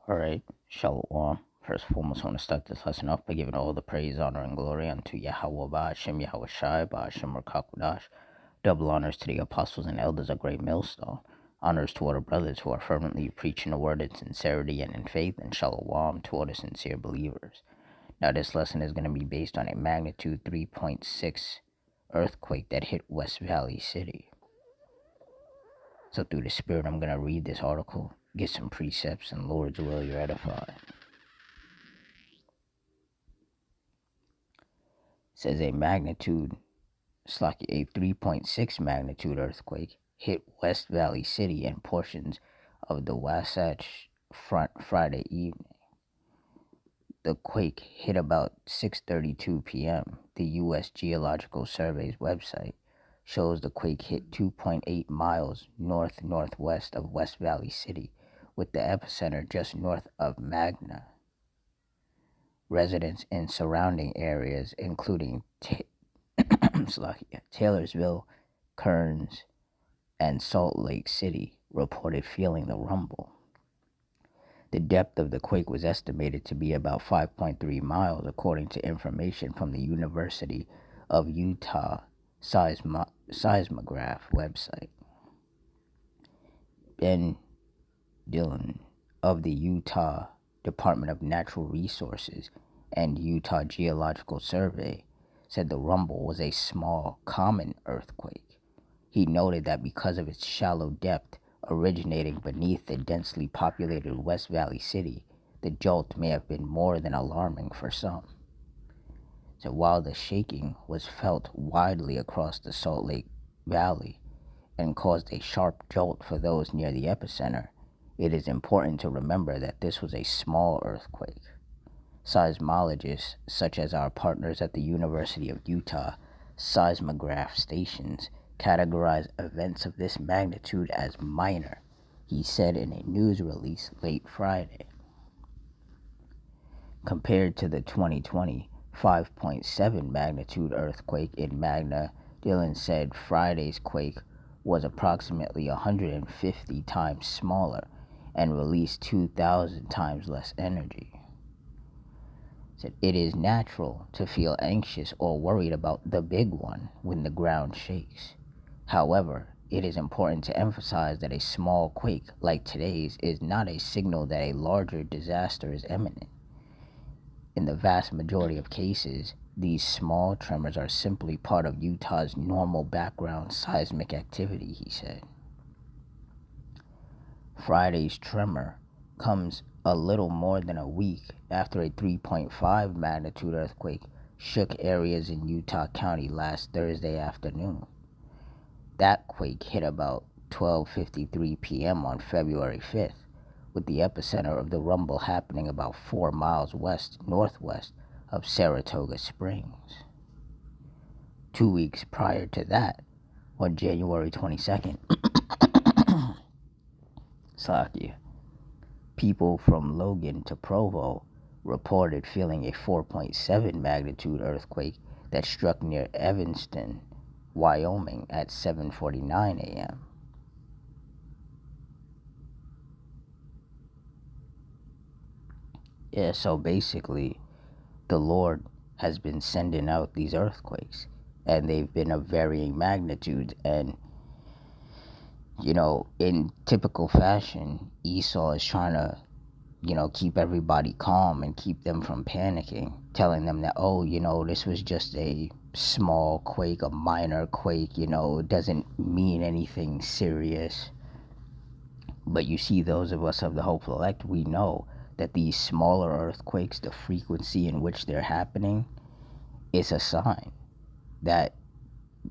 Alright, Shalom. First and foremost, I want to start this lesson off by giving all the praise, honor, and glory unto Yahweh Ba'ashem Yahweh Shai Ba'ashem Rakakudash. Double honors to the apostles and elders of Great Millstone. Honors to all the brothers who are fervently preaching the word in sincerity and in faith, and Shalom to all the sincere believers. Now, this lesson is going to be based on a magnitude 3.6 earthquake that hit West Valley City. So, through the Spirit, I'm going to read this article, get some precepts, and Lord's will, you're edified. Says a 3.6 magnitude earthquake hit West Valley City and portions of the Wasatch Front Friday evening. The quake hit about 6:32 p.m. The U.S. Geological Survey's website shows the quake hit 2.8 miles north-northwest of West Valley City, with the epicenter just north of Magna. Residents in surrounding areas, including Taylorsville, Kearns, and Salt Lake City, reported feeling the rumble. The depth of the quake was estimated to be about 5.3 miles, according to information from the University of Utah Seismograph website. Ben Dillon of the Utah Department of Natural Resources and Utah Geological Survey said the rumble was a small, common earthquake. He noted that because of its shallow depth, originating beneath the densely populated West Valley City, the jolt may have been more than alarming for some. So while the shaking was felt widely across the Salt Lake Valley and caused a sharp jolt for those near the epicenter, it is important to remember that this was a small earthquake. Seismologists, such as our partners at the University of Utah seismograph stations, categorize events of this magnitude as minor, he said in a news release late Friday. Compared to the 2020 5.7 magnitude earthquake in Magna, Dillon said Friday's quake was approximately 150 times smaller and released 2,000 times less energy. Said it is natural to feel anxious or worried about the big one when the ground shakes. However, it is important to emphasize that a small quake like today's is not a signal that a larger disaster is imminent. In the vast majority of cases, these small tremors are simply part of Utah's normal background seismic activity, he said. Friday's tremor comes a little more than a week after a 3.5 magnitude earthquake shook areas in Utah County last Thursday afternoon. That quake hit about 12:53 p.m. on February 5th, with the epicenter of the rumble happening about 4 miles west-northwest of Saratoga Springs. 2 weeks prior to that, on January 22nd, people from Logan to Provo reported feeling a 4.7 magnitude earthquake that struck near Evanston, Wyoming at 7:49 a.m. Yeah, so basically, the Lord has been sending out these earthquakes, and they've been of varying magnitudes. And, in typical fashion, Esau is trying to, keep everybody calm and keep them from panicking, telling them that, this was just a small quake, a minor quake, it doesn't mean anything serious. But you see, those of us of the hopeful elect, we know that these smaller earthquakes, the frequency in which they're happening, is a sign that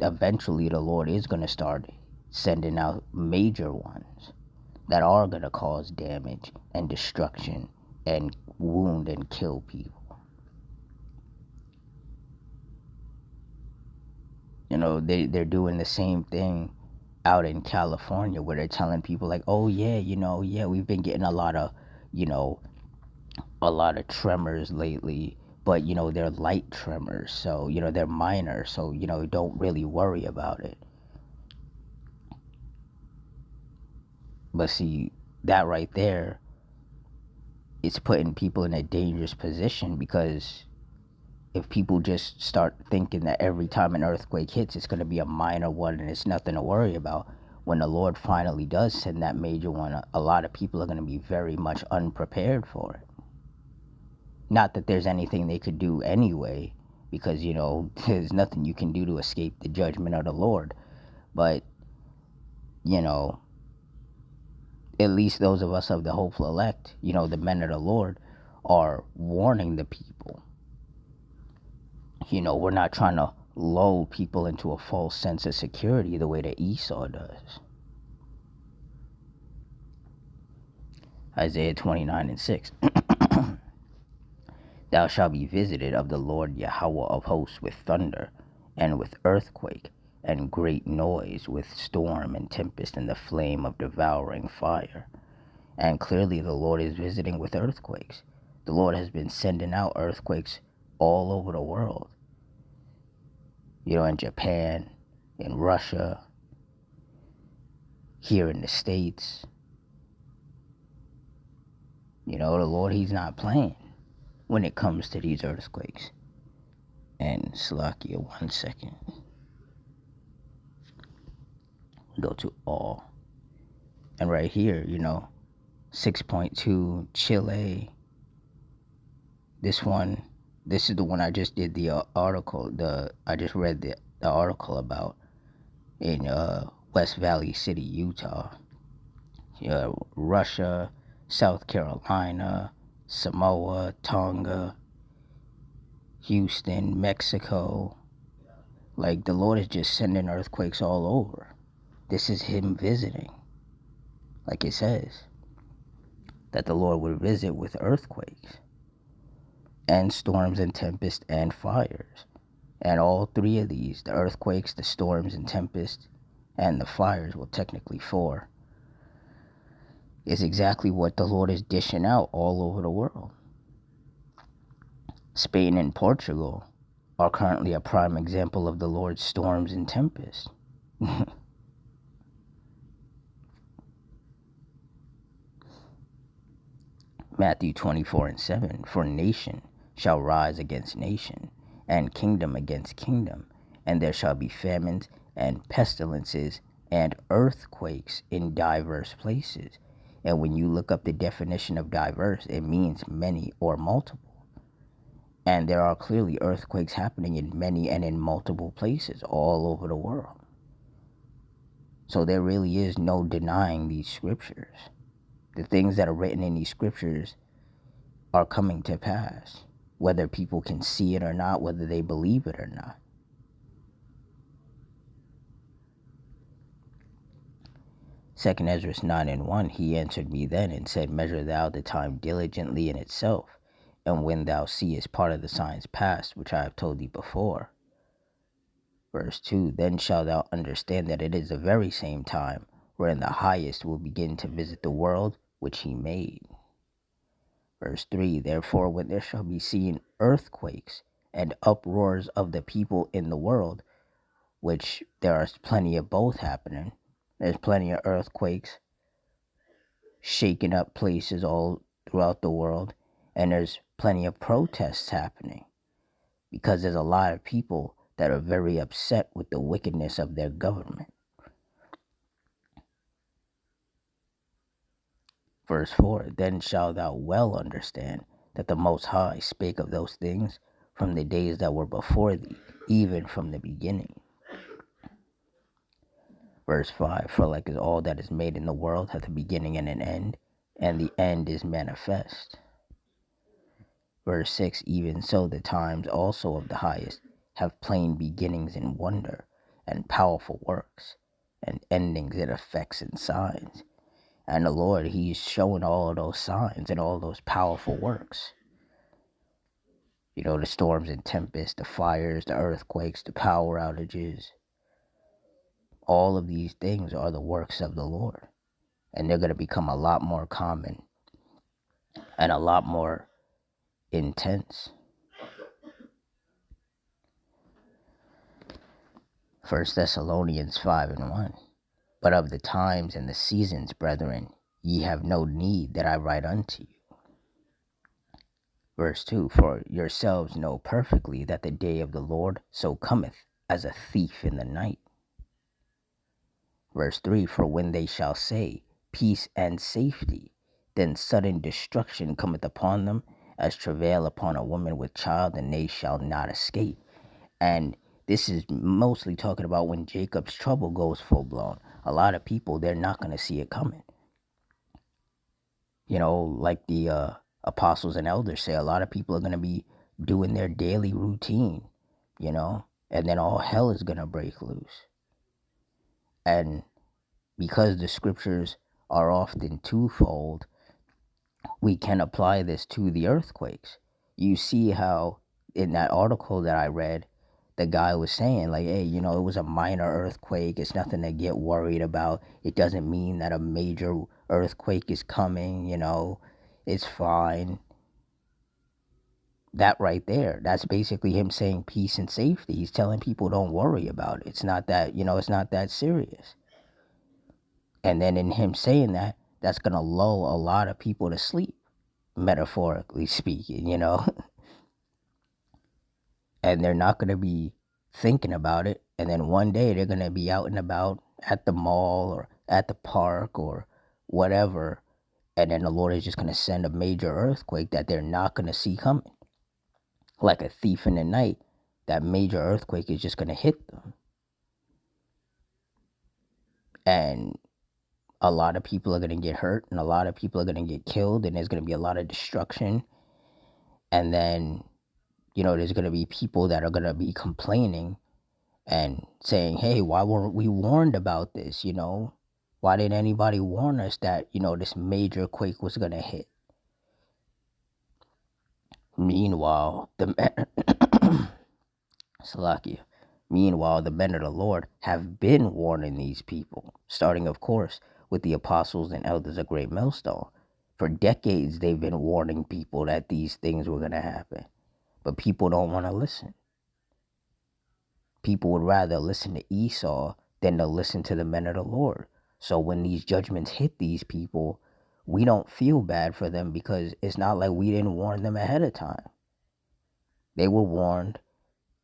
eventually the Lord is going to start sending out major ones that are going to cause damage and destruction and wound and kill people. They're doing the same thing out in California, where they're telling people like, oh yeah, we've been getting a lot of tremors lately, but they're light tremors, so they're minor, so don't really worry about it. But see, that right there it's putting people in a dangerous position, because if people just start thinking that every time an earthquake hits, it's going to be a minor one and it's nothing to worry about, when the Lord finally does send that major one, a lot of people are going to be very much unprepared for it. Not that there's anything they could do anyway, because, there's nothing you can do to escape the judgment of the Lord. But, at least those of us of the hopeful elect, the men of the Lord, are warning the people. We're not trying to lull people into a false sense of security the way that Esau does. Isaiah 29:6. Thou shalt be visited of the Lord Yahweh of hosts with thunder, and with earthquake, and great noise, with storm and tempest, and the flame of devouring fire. And clearly the Lord is visiting with earthquakes. The Lord has been sending out earthquakes all over the world. In Japan, in Russia, here in the States. The Lord, He's not playing when it comes to these earthquakes. And Salakia, 1 second. Go to all. And right here, 6.2, Chile. This is the one I just did the article. I just read the article about in West Valley City, Utah. Russia, South Carolina, Samoa, Tonga, Houston, Mexico. Like, the Lord is just sending earthquakes all over. This is Him visiting. Like it says, that the Lord would visit with earthquakes and storms and tempests and fires. And all three of these, the earthquakes, the storms and tempests, and the fires, well, technically four, is exactly what the Lord is dishing out all over the world. Spain and Portugal are currently a prime example of the Lord's storms and tempests. Matthew 24:7, for nation shall rise against nation, and kingdom against kingdom, and there shall be famines and pestilences and earthquakes in diverse places. And when you look up the definition of diverse, it means many or multiple. And there are clearly earthquakes happening in many and in multiple places all over the world. So there really is no denying these scriptures. The things that are written in these scriptures are coming to pass, whether people can see it or not, whether they believe it or not. Second Ezra 9:1, He answered me then and said, measure thou the time diligently in itself, and when thou seest part of the signs past, which I have told thee before. Verse 2, then shalt thou understand that it is the very same time wherein the highest will begin to visit the world which He made. Verse 3, therefore when there shall be seen earthquakes and uproars of the people in the world, which there are plenty of both happening. There's plenty of earthquakes shaking up places all throughout the world, and there's plenty of protests happening, because there's a lot of people that are very upset with the wickedness of their government. Verse 4, then shalt thou well understand that the Most High spake of those things from the days that were before thee, even from the beginning. Verse 5, for like as all that is made in the world hath a beginning and an end, and the end is manifest. Verse 6, even so the times also of the highest have plain beginnings in wonder, and powerful works, and endings in effects and signs. And the Lord, He's showing all of those signs and all those powerful works. The storms and tempests, the fires, the earthquakes, the power outages. All of these things are the works of the Lord. And they're going to become a lot more common and a lot more intense. 1 Thessalonians 5:1, but of the times and the seasons, brethren, ye have no need that I write unto you. Verse 2, for yourselves know perfectly that the day of the Lord so cometh as a thief in the night. Verse 3, for when they shall say, peace and safety, then sudden destruction cometh upon them, as travail upon a woman with child, and they shall not escape. And this is mostly talking about when Jacob's trouble goes full blown. A lot of people, they're not going to see it coming. Like the apostles and elders say, a lot of people are going to be doing their daily routine, and then all hell is going to break loose. And because the scriptures are often twofold, we can apply this to the earthquakes. You see how in that article that I read, the guy was saying, like, hey, it was a minor earthquake. It's nothing to get worried about. It doesn't mean that a major earthquake is coming, it's fine. That right there, that's basically him saying peace and safety. He's telling people don't worry about it. It's not that, it's not that serious. And then in him saying that, that's going to lull a lot of people to sleep, metaphorically speaking, and they're not going to be thinking about it. And then one day they're going to be out and about at the mall or at the park or whatever. And then the Lord is just going to send a major earthquake that they're not going to see coming. Like a thief in the night, that major earthquake is just going to hit them. And a lot of people are going to get hurt, and a lot of people are going to get killed, and there's going to be a lot of destruction. And then, there's going to be people that are going to be complaining and saying, hey, why weren't we warned about this? Why didn't anybody warn us that, this major quake was going to hit? Meanwhile, Salakia. Meanwhile, the men of the Lord have been warning these people, starting, of course, with the apostles and elders of Great Millstone. For decades, they've been warning people that these things were going to happen. But people don't want to listen. People would rather listen to Esau than to listen to the men of the Lord. So when these judgments hit these people, we don't feel bad for them because it's not like we didn't warn them ahead of time. They were warned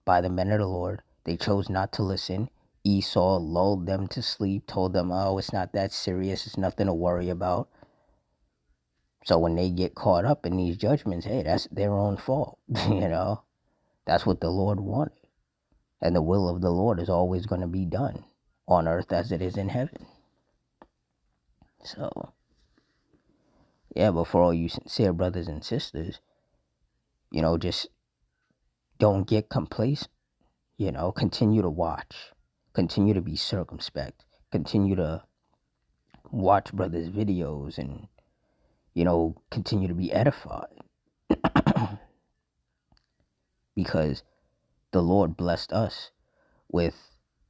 by the men of the Lord. They chose not to listen. Esau lulled them to sleep, told them, oh, it's not that serious. It's nothing to worry about. So when they get caught up in these judgments, hey, that's their own fault. That's what the Lord wanted. And the will of the Lord is always going to be done on earth as it is in heaven. So, yeah, but for all you sincere brothers and sisters, just don't get complacent. Continue to watch. Continue to be circumspect. Continue to watch brothers' videos and, continue to be edified. Because the Lord blessed us with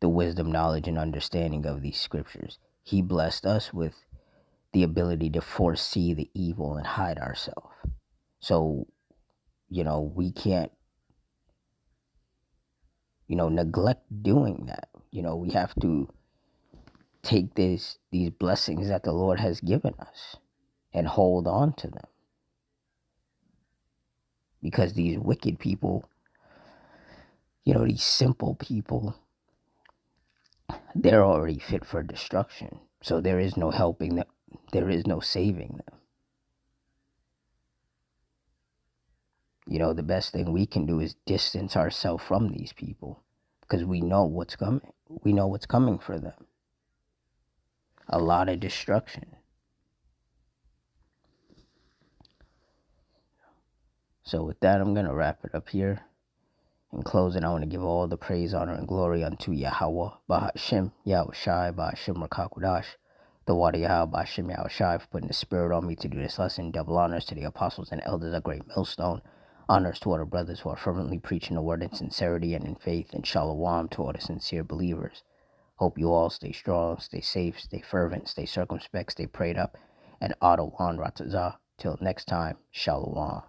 the wisdom, knowledge, and understanding of these scriptures. He blessed us with the ability to foresee the evil and hide ourselves. So, we can't, neglect doing that. We have to take these blessings that the Lord has given us and hold on to them. Because these wicked people, these simple people, they're already fit for destruction. So there is no helping them. There is no saving them. The best thing we can do is distance ourselves from these people because we know what's coming. We know what's coming for them. A lot of destruction. So with that, I'm going to wrap it up here. In closing, I want to give all the praise, honor, and glory unto Yahweh, Bahashim, Yahushai, Bahashim Rakakudash, the Water Yahweh, Bahashim Yahushai, for putting the spirit on me to do this lesson. Double honors to the apostles and elders of Great Millstone. Honors to all the brothers who are fervently preaching the word in sincerity and in faith. And shalom to all the sincere believers. Hope you all stay strong, stay safe, stay fervent, stay circumspect, stay prayed up. And Adawan Ratazah. Till next time, shalom.